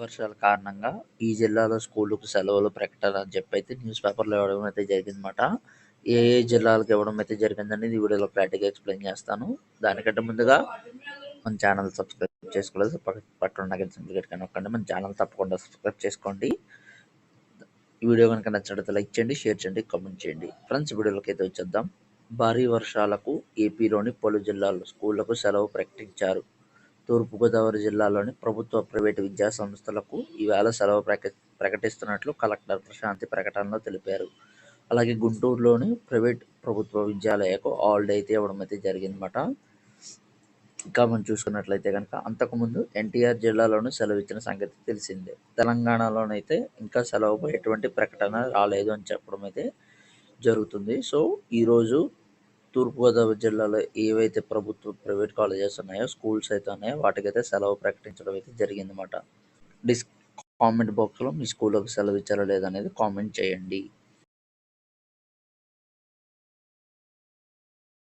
వర్షాల కారణంగా ఈ జిల్లాలో స్కూళ్ళకు సెలవులు ప్రకటన అని చెప్పైతే న్యూస్ పేపర్‌లో ఇవ్వడం అయితే జరిగిందన్నమాట. ఏ ఏ జిల్లాలకు ఇవ్వడం అయితే జరిగిందనేది ఈ వీడియోలో క్లారిటీగా ఎక్స్‌ప్లెయిన్ చేస్తాను. దానికంటే ముందుగా మన ఛానల్ సబ్స్క్రైబ్ చేసుకోలేదు. పక్కన ఉన్న గంట సింబల్ గట్టిగా నొక్కండి. మన ఛానల్ తప్పకుండా సబ్స్క్రైబ్ చేసుకోండి. ఈ వీడియో కనుక నచ్చినట్లయితే లైక్ చేయండి, షేర్ చేయండి, కామెంట్ చేయండి. ఫ్రెండ్స్ వీడియోలోకి అయితే వచ్చేద్దాం. భారీ వర్షాలకు ఏపీలోని పలు జిల్లాల్లో స్కూళ్లకు సెలవు ప్రకటించారు. తూర్పుగోదావరి జిల్లాలోని ప్రభుత్వ, ప్రైవేటు విద్యా సంస్థలకు ఈవేళ సెలవు ప్రకటిస్తున్నట్లు కలెక్టర్ ప్రశాంతి ప్రకటనలో తెలిపారు. అలాగే గుంటూరులోని ప్రైవేట్, ప్రభుత్వ విద్యాలయాలకు హాలిడే అయితే ఇవ్వడం అయితే జరిగిందన్నమాట. ఇంకా మనం చూసుకున్నట్లయితే కనుక అంతకుముందు ఎన్టీఆర్ జిల్లాలోనూ సెలవు ఇచ్చిన సంగతి తెలిసిందే. తెలంగాణలోనైతే ఇంకా సెలవుపై ఎటువంటి ప్రకటన రాలేదు అని చెప్పడం అయితే జరుగుతుంది. సో ఈరోజు తూర్పుగోదావరి జిల్లాలో ఏవైతే ప్రభుత్వ, ప్రైవేట్ కాలేజెస్ ఉన్నాయో, స్కూల్స్ అయితే ఉన్నాయో వాటికైతే సెలవు ప్రకటించడం అయితే జరిగిందన్నమాట. కామెంట్ బాక్స్లో మీ స్కూల్లోకి సెలవు ఇచ్చారా లేదా అనేది కామెంట్ చేయండి.